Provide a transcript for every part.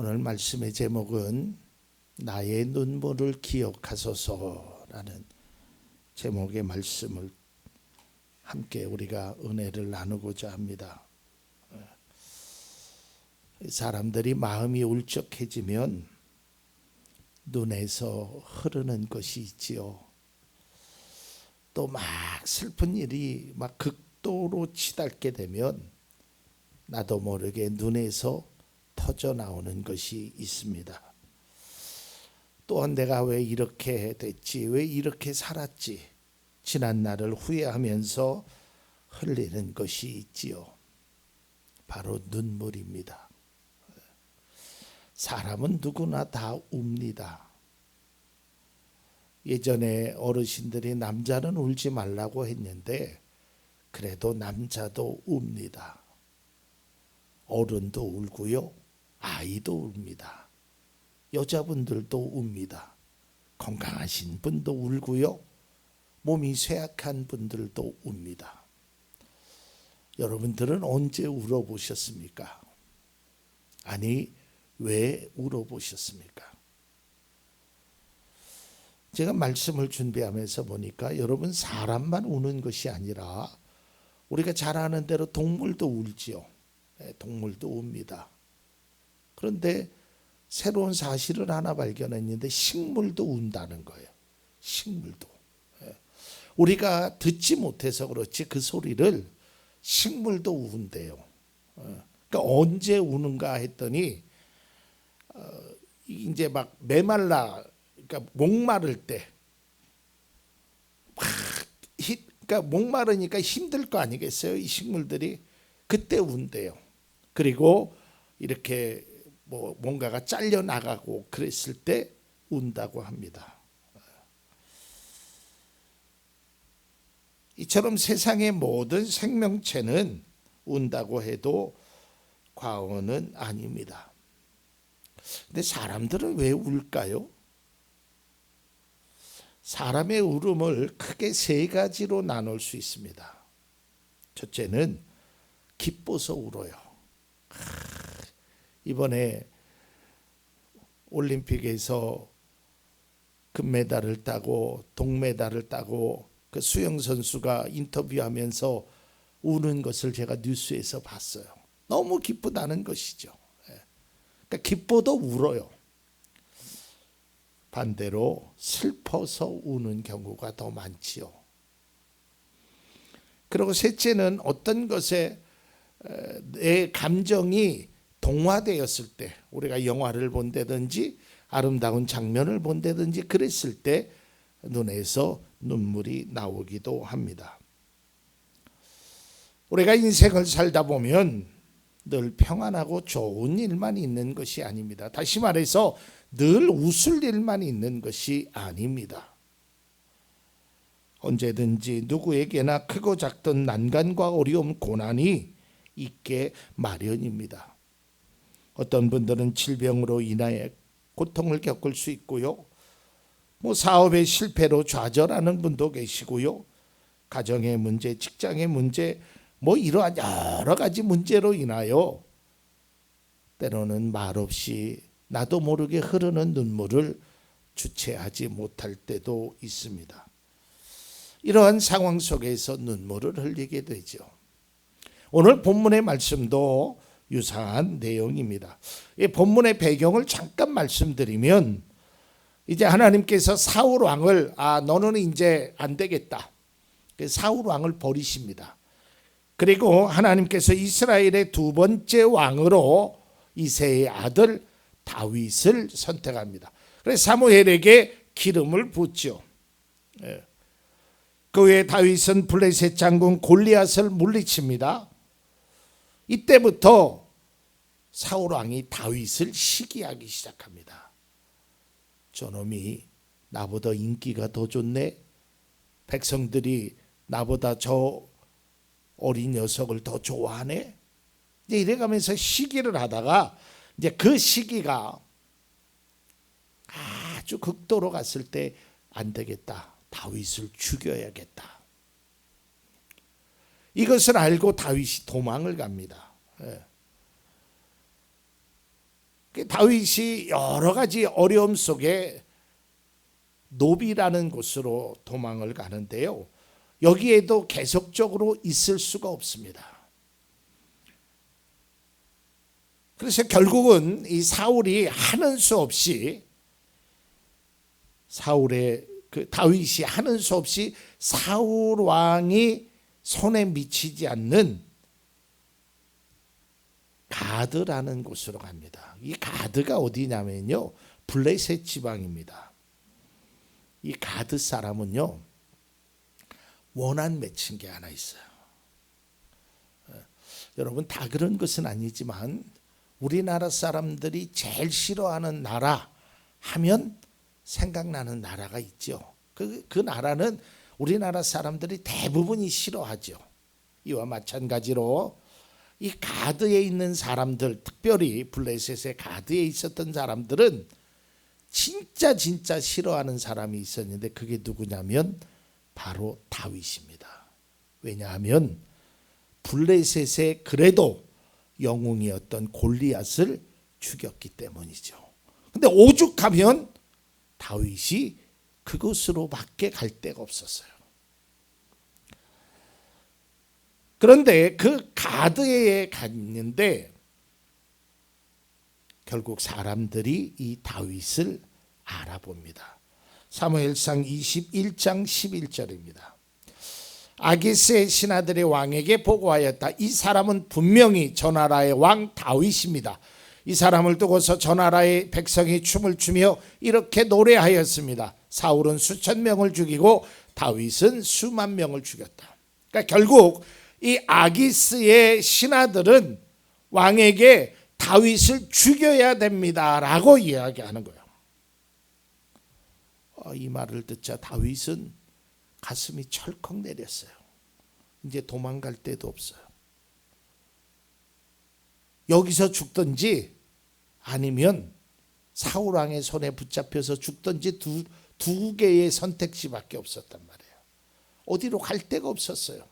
오늘 말씀의 제목은 나의 눈물을 기억하소서라는 제목의 말씀을 함께 우리가 은혜를 나누고자 합니다. 사람들이 마음이 울적해지면 눈에서 흐르는 것이 있지요. 또 막 슬픈 일이 막 극도로 치닫게 되면 나도 모르게 눈에서 터져 나오는 것이 있습니다. 또한 내가 왜 이렇게 됐지, 왜 이렇게 살았지, 지난 날을 후회하면서 흘리는 것이 있지요. 바로 눈물입니다. 사람은 누구나 다 웁니다. 예전에 어르신들이 남자는 울지 말라고 했는데 그래도 남자도 웁니다. 어른도 울고요, 아이도 웁니다. 여자분들도 웁니다. 건강하신 분도 울고요, 몸이 쇠약한 분들도 웁니다. 여러분들은 언제 울어보셨습니까? 아니, 왜 울어보셨습니까? 제가 말씀을 준비하면서 보니까 여러분, 사람만 우는 것이 아니라 우리가 잘 아는 대로 동물도 울지요. 동물도 웁니다. 그런데 새로운 사실을 하나 발견했는데 식물도 운다는 거예요. 식물도. 우리가 듣지 못해서 그렇지 그 소리를 식물도 우는데요. 그러니까 언제 우는가 했더니 이제 막 메말라, 그러니까 목마를 때, 그러니까 목마르니까 힘들 거 아니겠어요? 이 식물들이 그때 운대요. 그리고 이렇게 뭔가가 잘려 나가고 그랬을 때 운다고 합니다. 이처럼 세상의 모든 생명체는 운다고 해도 과언은 아닙니다. 근데 사람들은 왜 울까요? 사람의 울음을 크게 세 가지로 나눌 수 있습니다. 첫째는 기뻐서 울어요. 이번에 올림픽에서 금메달을 따고 동메달을 따고 그 수영 선수가 인터뷰하면서 우는 것을 제가 뉴스에서 봤어요. 너무 기쁘다는 것이죠. 그러니까 기뻐도 울어요. 반대로 슬퍼서 우는 경우가 더 많지요. 그리고 셋째는 어떤 것에 내 감정이 동화되었을 때, 우리가 영화를 본다든지 아름다운 장면을 본다든지 그랬을 때 눈에서 눈물이 나오기도 합니다. 우리가 인생을 살다 보면 늘 평안하고 좋은 일만 있는 것이 아닙니다. 다시 말해서 늘 웃을 일만 있는 것이 아닙니다. 언제든지 누구에게나 크고 작던 난관과 어려움, 고난이 있게 마련입니다. 어떤 분들은 질병으로 인하여 고통을 겪을 수 있고요, 사업의 실패로 좌절하는 분도 계시고요, 가정의 문제, 직장의 문제, 이러한 여러 가지 문제로 인하여 때로는 말없이 나도 모르게 흐르는 눈물을 주체하지 못할 때도 있습니다. 이러한 상황 속에서 눈물을 흘리게 되죠. 오늘 본문의 말씀도 유사한 내용입니다. 이 본문의 배경을 잠깐 말씀드리면, 이제 하나님께서 사울 왕을 너는 이제 안 되겠다, 사울 왕을 버리십니다. 그리고 하나님께서 이스라엘의 두 번째 왕으로 이새의 아들 다윗을 선택합니다. 그래서 사무엘에게 기름을 붓죠. 그 후에 다윗은 블레셋 장군 골리앗을 물리칩니다. 이때부터 사울 왕이 다윗을 시기하기 시작합니다. 저놈이 나보다 인기가 더 좋네, 백성들이 나보다 저 어린 녀석을 더 좋아하네, 이제 이래가면서 시기를 하다가 이제 그 시기가 아주 극도로 갔을 때 안 되겠다, 다윗을 죽여야겠다. 이것을 알고 다윗이 도망을 갑니다. 다윗이 여러 가지 어려움 속에 노비라는 곳으로 도망을 가는데요. 여기에도 계속적으로 있을 수가 없습니다. 그래서 결국은 이 사울이 하는 수 없이 다윗이 하는 수 없이 사울 왕이 손에 미치지 않는 가드라는 곳으로 갑니다. 이 가드가 어디냐면요, 블레셋 지방입니다. 이 가드 사람은요, 원한 맺힌 게 하나 있어요. 여러분, 다 그런 것은 아니지만 우리나라 사람들이 제일 싫어하는 나라 하면 생각나는 나라가 있죠. 그 나라는 우리나라 사람들이 대부분이 싫어하죠. 이와 마찬가지로 이 가드에 있는 사람들, 특별히 블레셋의 가드에 있었던 사람들은 진짜 싫어하는 사람이 있었는데, 그게 누구냐면 바로 다윗입니다. 왜냐하면 블레셋의 그래도 영웅이었던 골리앗을 죽였기 때문이죠. 근데 오죽하면 다윗이 그곳으로밖에 갈 데가 없었어요. 그런데 그 가드에 갔는데 결국 사람들이 이 다윗을 알아봅니다. 사무엘상 21장 11절입니다. 아기스의 신하들의 왕에게 보고하였다. 이 사람은 분명히 저 나라의 왕 다윗입니다. 이 사람을 두고서 저 나라의 백성이 춤을 추며 이렇게 노래하였습니다. 사울은 수천 명을 죽이고 다윗은 수만 명을 죽였다. 그러니까 결국 이 아기스의 신하들은 왕에게 다윗을 죽여야 됩니다라고 이야기하는 거예요. 이 말을 듣자 다윗은 가슴이 철컥 내렸어요. 이제 도망갈 데도 없어요. 여기서 죽든지 아니면 사울 왕의 손에 붙잡혀서 죽든지 두 개의 선택지밖에 없었단 말이에요. 어디로 갈 데가 없었어요.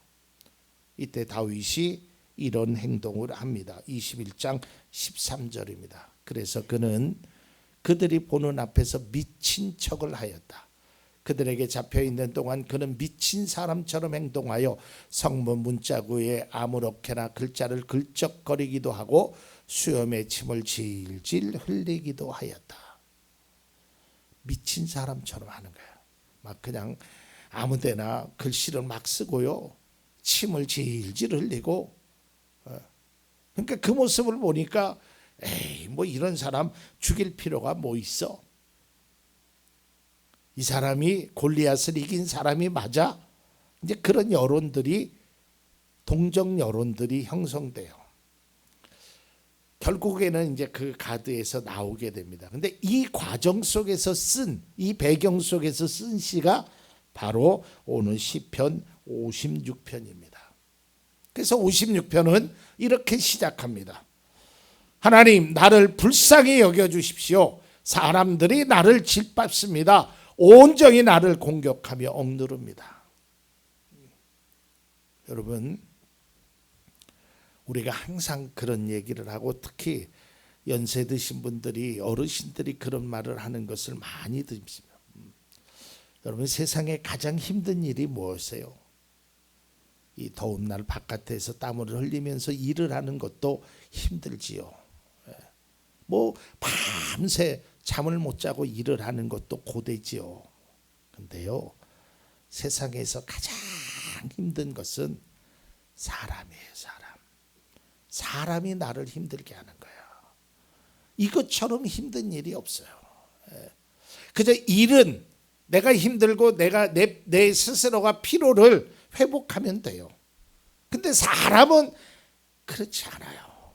이때 다윗이 이런 행동을 합니다. 21장 13절입니다. 그래서 그는 그들이 보는 앞에서 미친 척을 하였다. 그들에게 잡혀있는 동안 그는 미친 사람처럼 행동하여 성문 문자구에 아무렇게나 글자를 긁적거리기도 하고 수염에 침을 질질 흘리기도 하였다. 미친 사람처럼 하는 거야. 막 그냥 아무데나 글씨를 막 쓰고요, 침을 질질 흘리고. 그러니까 그 모습을 보니까 에이, 뭐 이런 사람 죽일 필요가 뭐 있어? 이 사람이 골리앗을 이긴 사람이 맞아? 이제 그런 여론들이, 동정 여론들이 형성돼요. 결국에는 이제 그 가드에서 나오게 됩니다. 근데 이 과정 속에서 이 배경 속에서 쓴 시가 바로 오늘 시편 56편입니다. 그래서 56편은 이렇게 시작합니다. 하나님, 나를 불쌍히 여겨주십시오. 사람들이 나를 짓밟습니다. 온전히 나를 공격하며 억누릅니다. 여러분, 우리가 항상 그런 얘기를 하고, 특히 연세 드신 분들이, 어르신들이 그런 말을 하는 것을 많이 듣습니다. 여러분, 세상에 가장 힘든 일이 무엇이에요? 이 더운 날 바깥에서 땀을 흘리면서 일을 하는 것도 힘들지요. 뭐 밤새 잠을 못 자고 일을 하는 것도 고되지요. 근데요, 세상에서 가장 힘든 것은 사람이에요. 사람이 나를 힘들게 하는 거예요. 이것처럼 힘든 일이 없어요. 그저 일은 내가 힘들고 내가 내 스스로가 피로를 회복하면 돼요. 근데 사람은 그렇지 않아요.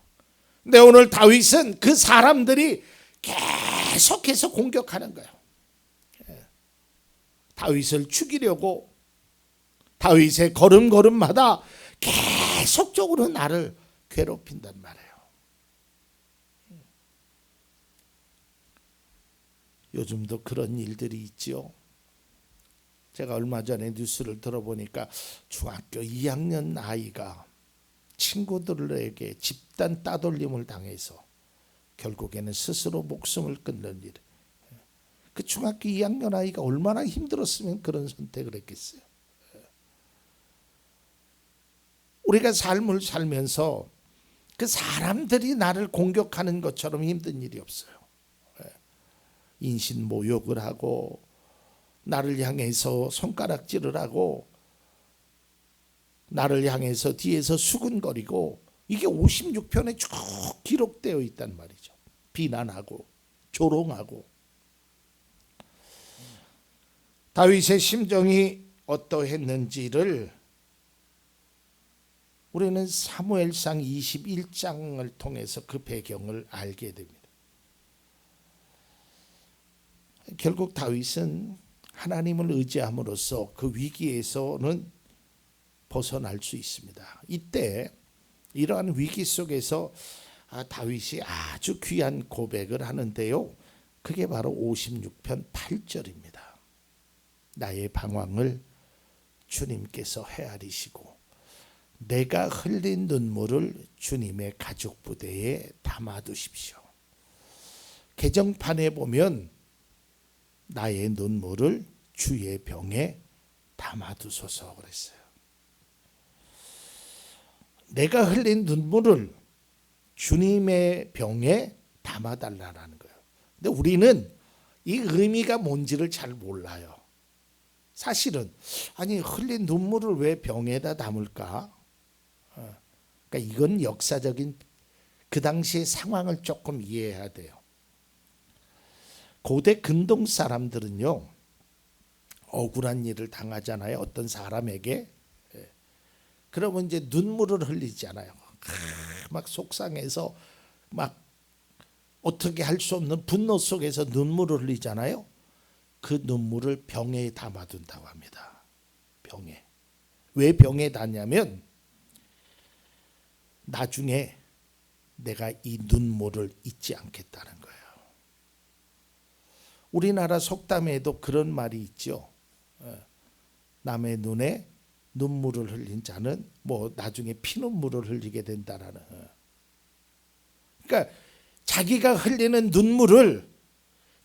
근데 오늘 다윗은 그 사람들이 계속해서 공격하는 거예요. 다윗을 죽이려고, 다윗의 걸음걸음마다 계속적으로 나를 괴롭힌단 말이에요. 요즘도 그런 일들이 있죠. 제가 얼마 전에 뉴스를 들어보니까 중학교 2학년 아이가 친구들에게 집단 따돌림을 당해서 결국에는 스스로 목숨을 끊는 일. 그 중학교 2학년 아이가 얼마나 힘들었으면 그런 선택을 했겠어요. 우리가 삶을 살면서 그 사람들이 나를 공격하는 것처럼 힘든 일이 없어요. 인신 모욕을 하고 나를 향해서 손가락질을 하고 나를 향해서 뒤에서 수근거리고, 이게 56편에 쭉 기록되어 있단 말이죠. 비난하고 조롱하고. 다윗의 심정이 어떠했는지를 우리는 사무엘상 21장을 통해서 그 배경을 알게 됩니다. 결국 다윗은 하나님을 의지함으로써 그 위기에서는 벗어날 수 있습니다. 이때 이러한 위기 속에서 다윗이 아주 귀한 고백을 하는데요. 그게 바로 56편 8절입니다. 나의 방황을 주님께서 헤아리시고 내가 흘린 눈물을 주님의 가죽 부대에 담아두십시오. 개정판에 보면 나의 눈물을 주의 병에 담아두소서 그랬어요. 내가 흘린 눈물을 주님의 병에 담아달라는 거예요. 근데 우리는 이 의미가 뭔지를 잘 몰라요. 사실은 아니 흘린 눈물을 왜 병에다 담을까? 그러니까 이건 역사적인 그 당시의 상황을 조금 이해해야 돼요. 고대 근동 사람들은요, 억울한 일을 당하잖아요. 어떤 사람에게. 그러면 이제 눈물을 흘리잖아요. 막 속상해서 막 어떻게 할 수 없는 분노 속에서 눈물을 흘리잖아요. 그 눈물을 병에 담아둔다고 합니다. 병에. 왜 병에 닿냐면 나중에 내가 이 눈물을 잊지 않겠다는 거예요. 우리나라 속담에도 그런 말이 있죠. 남의 눈에 눈물을 흘린 자는 뭐 나중에 피눈물을 흘리게 된다라는. 그러니까 자기가 흘리는 눈물을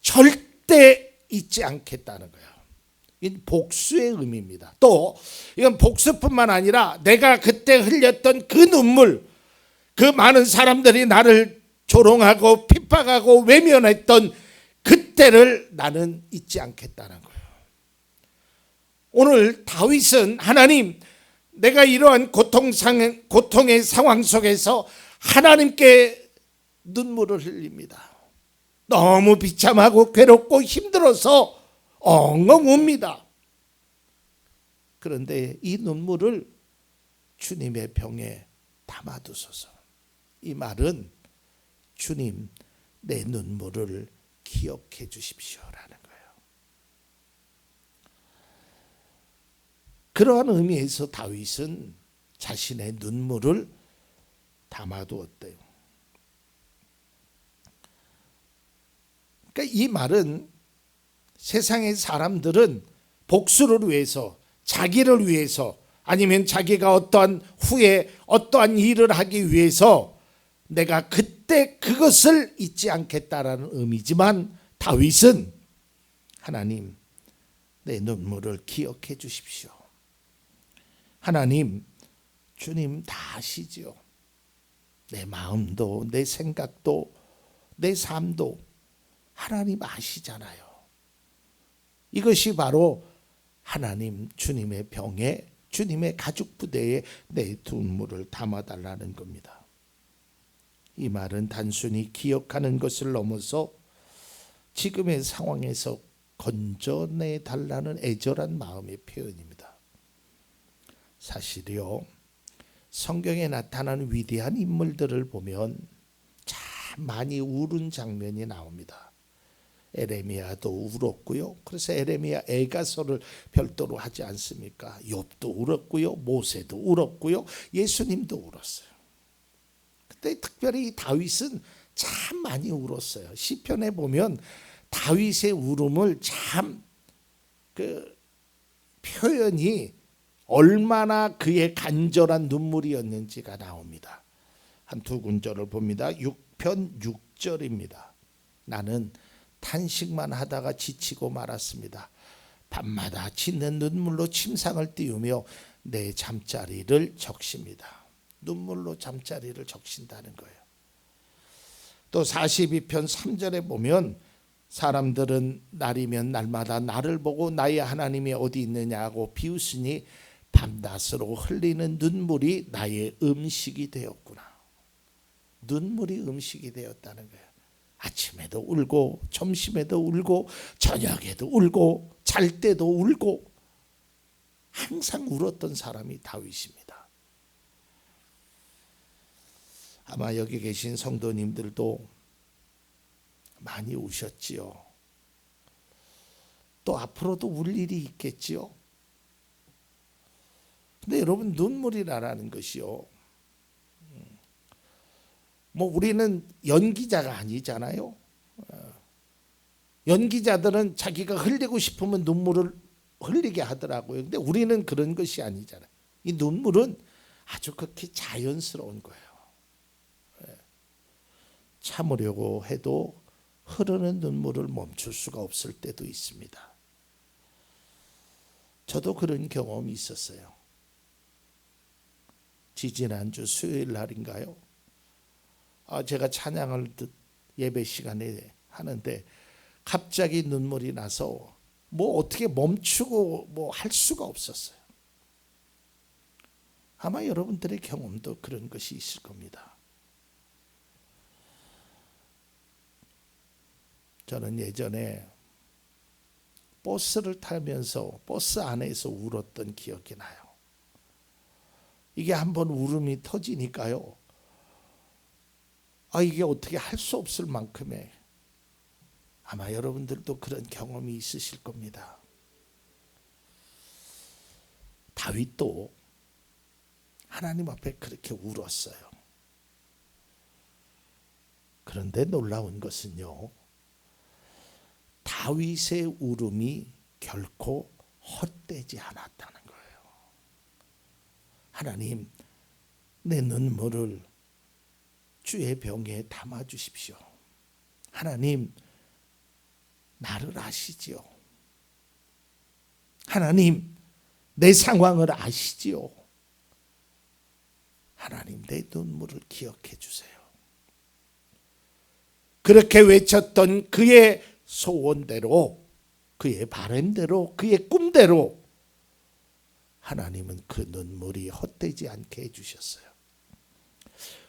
절대 잊지 않겠다는 거예요. 이 복수의 의미입니다. 또 이건 복수뿐만 아니라 내가 그때 흘렸던 그 눈물, 그 많은 사람들이 나를 조롱하고 핍박하고 외면했던 그때를 나는 잊지 않겠다는 거예요. 오늘 다윗은 하나님, 내가 이러한 고통의 상황 속에서 하나님께 눈물을 흘립니다. 너무 비참하고 괴롭고 힘들어서 엉엉 웁니다. 그런데 이 눈물을 주님의 병에 담아두소서. 이 말은 주님, 내 눈물을 기억해 주십시오라는 거예요. 그러한 의미에서 다윗은 자신의 눈물을 담아두었대요. 그러니까 이 말은 세상의 사람들은 복수를 위해서, 자기를 위해서, 아니면 자기가 어떠한 후에 어떠한 일을 하기 위해서 내가 그때 그것을 잊지 않겠다라는 의미지만, 다윗은 하나님, 내 눈물을 기억해 주십시오. 하나님, 주님 다 아시지요. 내 마음도 내 생각도 내 삶도 하나님 아시잖아요. 이것이 바로 하나님, 주님의 병에, 주님의 가죽 부대에 내 눈물을 담아달라는 겁니다. 이 말은 단순히 기억하는 것을 넘어서 지금의 상황에서 건져내 달라는 애절한 마음의 표현입니다. 사실이요, 성경에 나타나는 위대한 인물들을 보면 참 많이 울은 장면이 나옵니다. 에레미야도 울었고요. 그래서 에레미야 애가서를 별도로 하지 않습니까? 욥도 울었고요. 모세도 울었고요. 예수님도 울었어요. 근데 특별히 다윗은 참 많이 울었어요. 시편에 보면 다윗의 울음을 참 그 표현이 얼마나 그의 간절한 눈물이었는지가 나옵니다. 한 두 군절을 봅니다. 6편 6절입니다. 나는 탄식만 하다가 지치고 말았습니다. 밤마다 짖는 눈물로 침상을 띄우며 내 잠자리를 적십니다. 눈물로 잠자리를 적신다는 거예요. 또 42편 3절에 보면 사람들은 날이면 날마다 나를 보고 나의 하나님이 어디 있느냐고 비웃으니 밤낮으로 흘리는 눈물이 나의 음식이 되었구나. 눈물이 음식이 되었다는 거예요. 아침에도 울고 점심에도 울고 저녁에도 울고 잘 때도 울고 항상 울었던 사람이 다윗입니다. 아마 여기 계신 성도님들도 많이 우셨지요. 또 앞으로도 울 일이 있겠지요. 근데 여러분, 눈물이라는 것이요, 뭐 우리는 연기자가 아니잖아요. 연기자들은 자기가 흘리고 싶으면 눈물을 흘리게 하더라고요. 근데 우리는 그런 것이 아니잖아요. 이 눈물은 아주 극히 자연스러운 거예요. 참으려고 해도 흐르는 눈물을 멈출 수가 없을 때도 있습니다. 저도 그런 경험이 있었어요. 지지난주 수요일 날인가요? 제가 찬양을 예배 시간에 하는데 갑자기 눈물이 나서 뭐 어떻게 멈추고 뭐 할 수가 없었어요. 아마 여러분들의 경험도 그런 것이 있을 겁니다. 저는 예전에 버스를 타면서 버스 안에서 울었던 기억이 나요. 이게 한번 울음이 터지니까요, 이게 어떻게 할 수 없을 만큼의, 아마 여러분들도 그런 경험이 있으실 겁니다. 다윗도 하나님 앞에 그렇게 울었어요. 그런데 놀라운 것은요, 다윗의 울음이 결코 헛되지 않았다는 거예요. 하나님, 내 눈물을 주의 병에 담아 주십시오. 하나님, 나를 아시지요. 하나님, 내 상황을 아시지요. 하나님, 내 눈물을 기억해 주세요. 그렇게 외쳤던 그의 소원대로, 그의 바람대로, 그의 꿈대로 하나님은 그 눈물이 헛되지 않게 해주셨어요.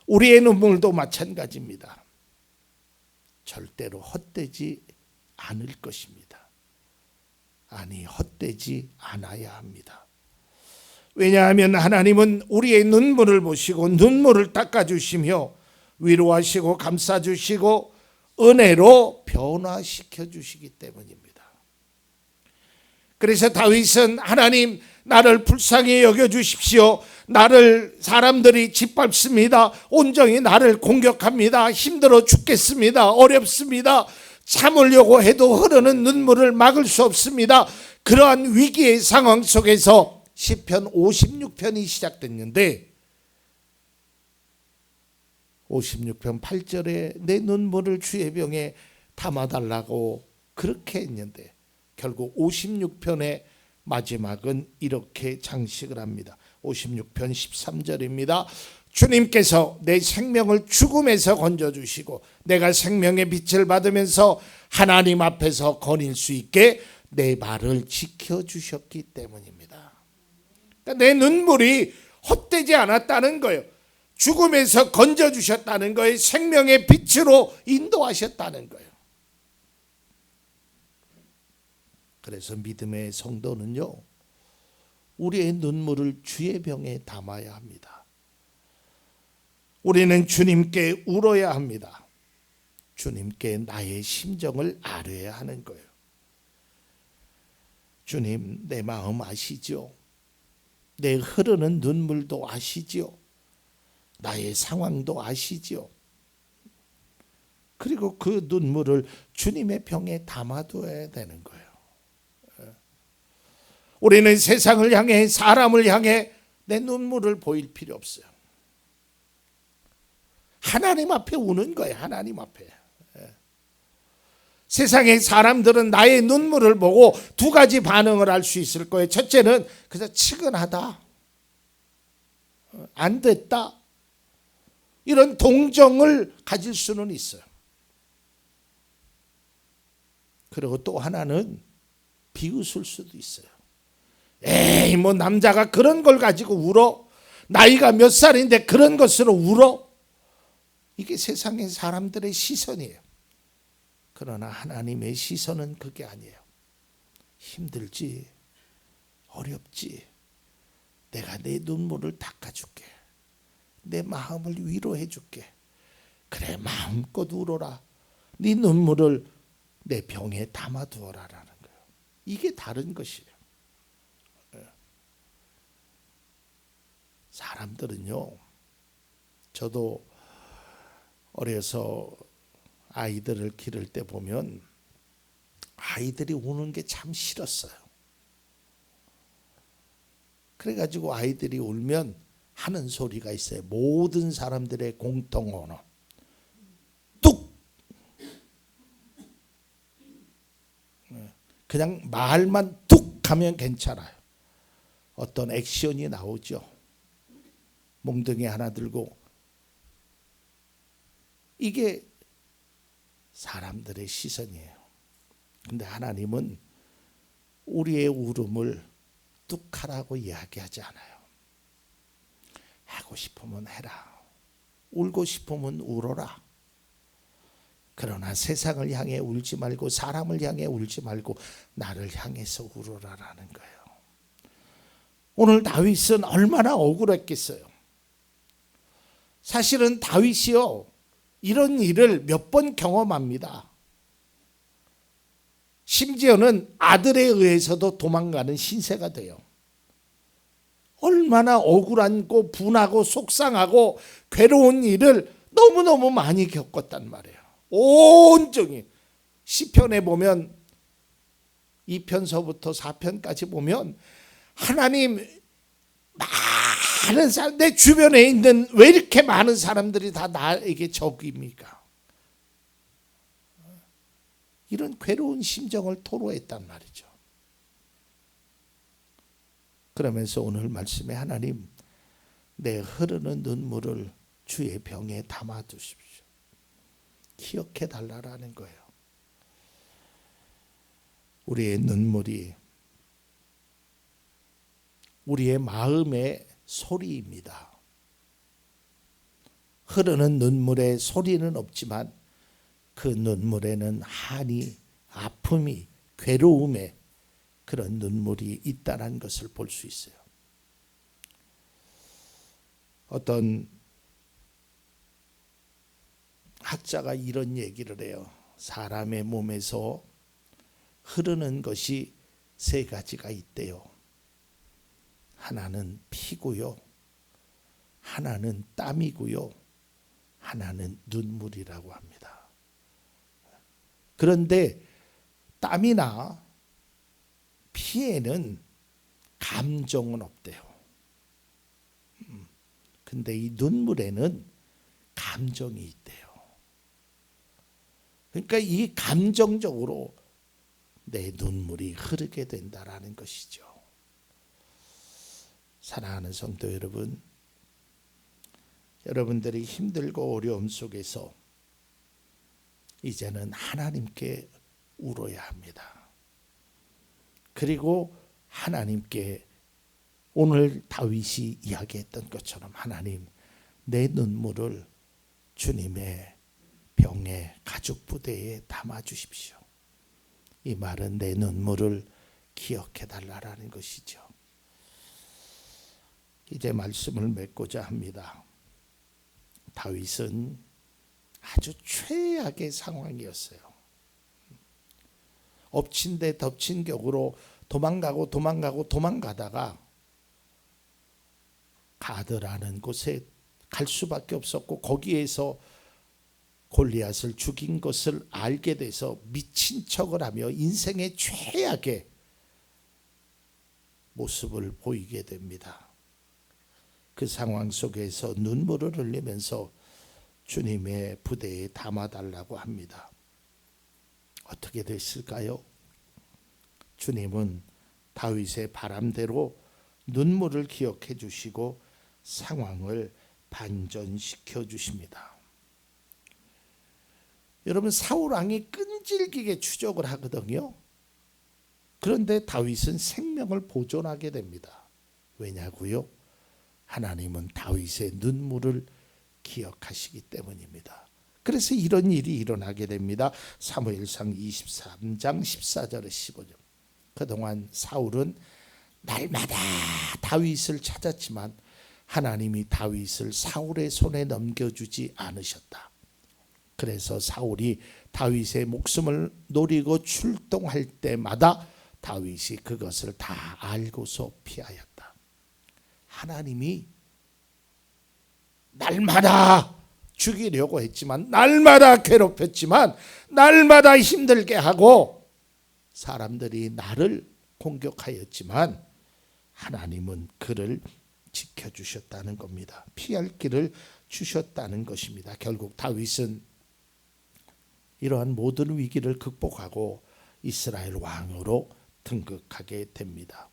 우리의 눈물도 마찬가지입니다. 절대로 헛되지 않을 것입니다. 아니, 헛되지 않아야 합니다. 왜냐하면 하나님은 우리의 눈물을 보시고 눈물을 닦아주시며 위로하시고 감싸주시고 은혜로 변화시켜 주시기 때문입니다. 그래서 다윗은 하나님, 나를 불쌍히 여겨주십시오. 나를 사람들이 짓밟습니다. 온종일 나를 공격합니다. 힘들어 죽겠습니다. 어렵습니다. 참으려고 해도 흐르는 눈물을 막을 수 없습니다. 그러한 위기의 상황 속에서 시편 56편이 시작됐는데 56편 8절에 내 눈물을 주의 병에 담아달라고 그렇게 했는데 결국 56편의 마지막은 이렇게 장식을 합니다. 56편 13절입니다. 주님께서 내 생명을 죽음에서 건져주시고 내가 생명의 빛을 받으면서 하나님 앞에서 거닐 수 있게 내 발을 지켜주셨기 때문입니다. 그러니까 내 눈물이 헛되지 않았다는 거예요. 죽음에서 건져주셨다는 거예요. 생명의 빛으로 인도하셨다는 거예요. 그래서 믿음의 성도는요, 우리의 눈물을 주의 병에 담아야 합니다. 우리는 주님께 울어야 합니다. 주님께 나의 심정을 아뢰야 하는 거예요. 주님, 내 마음 아시죠? 내 흐르는 눈물도 아시죠? 나의 상황도 아시죠? 그리고 그 눈물을 주님의 병에 담아둬야 되는 거예요. 우리는 세상을 향해, 사람을 향해 내 눈물을 보일 필요 없어요. 하나님 앞에 우는 거예요. 하나님 앞에. 세상의 사람들은 나의 눈물을 보고 두 가지 반응을 할 수 있을 거예요. 첫째는 그저 측은하다, 안 됐다, 이런 동정을 가질 수는 있어요. 그리고 또 하나는 비웃을 수도 있어요. 에이, 뭐 남자가 그런 걸 가지고 울어? 나이가 몇 살인데 그런 것으로 울어? 이게 세상의 사람들의 시선이에요. 그러나 하나님의 시선은 그게 아니에요. 힘들지, 어렵지, 내가 내 눈물을 닦아줄게, 내 마음을 위로해 줄게. 그래, 마음껏 울어라. 네 눈물을 내 병에 담아두어라라는 거예요. 이게 다른 것이에요. 사람들은요, 저도 어려서 아이들을 기를 때 보면 아이들이 우는 게 참 싫었어요. 그래가지고 아이들이 울면 하는 소리가 있어요. 모든 사람들의 공통 언어. 뚝! 그냥 말만 뚝 하면 괜찮아요. 어떤 액션이 나오죠. 몽둥이 하나 들고. 이게 사람들의 시선이에요. 근데 하나님은 우리의 울음을 뚝 하라고 이야기하지 않아요. 하고 싶으면 해라. 울고 싶으면 울어라. 그러나 세상을 향해 울지 말고 사람을 향해 울지 말고 나를 향해서 울어라라는 거예요. 오늘 다윗은 얼마나 억울했겠어요. 사실은 다윗이요, 이런 일을 몇 번 경험합니다. 심지어는 아들에 의해서도 도망가는 신세가 돼요. 얼마나 억울하고 분하고 속상하고 괴로운 일을 너무너무 많이 겪었단 말이에요. 온종일 시편에 보면 2편서부터 4편까지 보면 하나님, 많은 사람, 내 주변에 있는 왜 이렇게 많은 사람들이 다 나에게 적입니까? 이런 괴로운 심정을 토로했단 말이죠. 그러면서 오늘 말씀에 하나님, 내 흐르는 눈물을 주의 병에 담아두십시오. 기억해 달라라는 거예요. 우리의 눈물이 우리의 마음의 소리입니다. 흐르는 눈물에 소리는 없지만 그 눈물에는 한이, 아픔이, 괴로움의 그런 눈물이 있다는 것을 볼 수 있어요. 어떤 학자가 이런 얘기를 해요. 사람의 몸에서 흐르는 것이 세 가지가 있대요. 하나는 피고요, 하나는 땀이고요, 하나는 눈물이라고 합니다. 그런데 땀이나 피에는 감정은 없대요. 근데 이 눈물에는 감정이 있대요. 그러니까 이 감정적으로 내 눈물이 흐르게 된다라는 것이죠. 사랑하는 성도 여러분, 여러분들이 힘들고 어려움 속에서 이제는 하나님께 울어야 합니다. 그리고 하나님께 오늘 다윗이 이야기했던 것처럼 하나님, 내 눈물을 주님의 병에 가죽 부대에 담아 주십시오. 이 말은 내 눈물을 기억해 달라라는 것이죠. 이제 말씀을 맺고자 합니다. 다윗은 아주 최악의 상황이었어요. 엎친 데 덮친 격으로 도망가다가 가드라는 곳에 갈 수밖에 없었고, 거기에서 골리앗을 죽인 것을 알게 돼서 미친 척을 하며 인생의 최악의 모습을 보이게 됩니다. 그 상황 속에서 눈물을 흘리면서 주님의 부대에 담아달라고 합니다. 어떻게 됐을까요? 주님은 다윗의 바람대로 눈물을 기억해 주시고 상황을 반전시켜 주십니다. 여러분, 사울 왕이 끈질기게 추적을 하거든요. 그런데 다윗은 생명을 보존하게 됩니다. 왜냐고요? 하나님은 다윗의 눈물을 기억하시기 때문입니다. 그래서 이런 일이 일어나게 됩니다. 사무엘상 23장 14절에 15절. 그동안 사울은 날마다 다윗을 찾았지만 하나님이 다윗을 사울의 손에 넘겨주지 않으셨다. 그래서 사울이 다윗의 목숨을 노리고 출동할 때마다 다윗이 그것을 다 알고서 피하였다. 하나님이 날마다 죽이려고 했지만, 날마다 괴롭혔지만, 날마다 힘들게 하고 사람들이 나를 공격하였지만 하나님은 그를 지켜주셨다는 겁니다. 피할 길을 주셨다는 것입니다. 결국 다윗은 이러한 모든 위기를 극복하고 이스라엘 왕으로 등극하게 됩니다.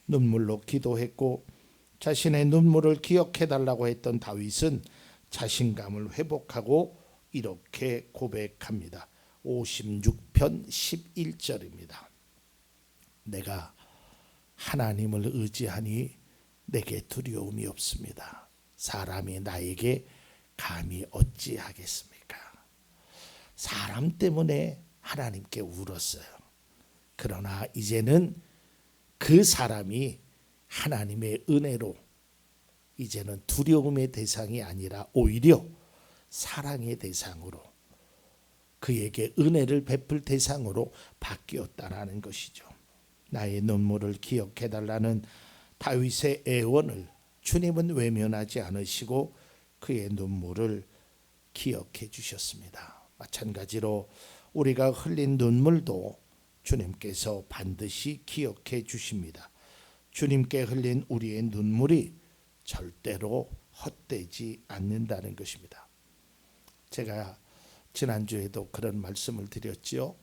눈물로 기도했고 자신의 눈물을 기억해달라고 했던 다윗은 자신감을 회복하고 이렇게 고백합니다. 56편 11절입니다. 내가 하나님을 의지하니 내게 두려움이 없습니다. 사람이 나에게 감히 어찌하겠습니까? 사람 때문에 하나님께 울었어요. 그러나 이제는 그 사람이 하나님의 은혜로 이제는 두려움의 대상이 아니라 오히려 사랑의 대상으로, 그에게 은혜를 베풀 대상으로 바뀌었다라는 것이죠. 나의 눈물을 기억해달라는 다윗의 애원을 주님은 외면하지 않으시고 그의 눈물을 기억해 주셨습니다. 마찬가지로 우리가 흘린 눈물도 주님께서 반드시 기억해 주십니다. 주님께 흘린 우리의 눈물이 절대로 헛되지 않는다는 것입니다. 제가 지난주에도 그런 말씀을 드렸지요.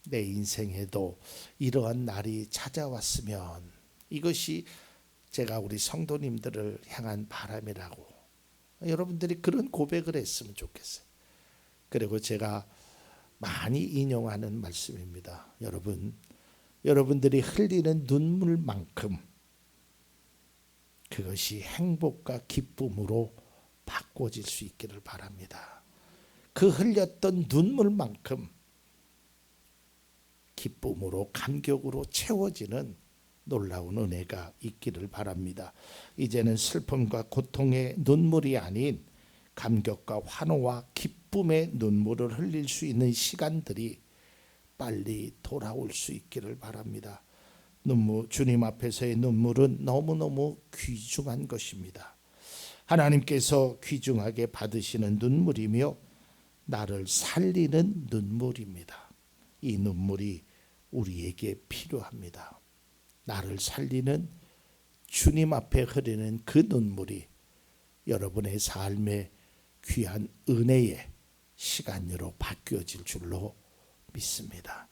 내 인생에도 이러한 날이 찾아왔으면, 이것이 제가 우리 성도님들을 향한 바람이라고, 여러분들이 그런 고백을 했으면 좋겠어요. 그리고 제가 많이 인용하는 말씀입니다. 여러분들이 흘리는 눈물만큼 그것이 행복과 기쁨으로 바꿔질 수 있기를 바랍니다. 그 흘렸던 눈물만큼 기쁨으로, 감격으로 채워지는 놀라운 은혜가 있기를 바랍니다. 이제는 슬픔과 고통의 눈물이 아닌 감격과 환호와 기쁨의 눈물을 흘릴 수 있는 시간들이 빨리 돌아올 수 있기를 바랍니다. 주님 앞에서의 눈물은 너무너무 귀중한 것입니다. 하나님께서 귀중하게 받으시는 눈물이며 나를 살리는 눈물입니다. 이 눈물이 우리에게 필요합니다. 나를 살리는 주님 앞에 흐르는 그 눈물이 여러분의 삶의 귀한 은혜의 시간으로 바뀌어질 줄로 믿습니다.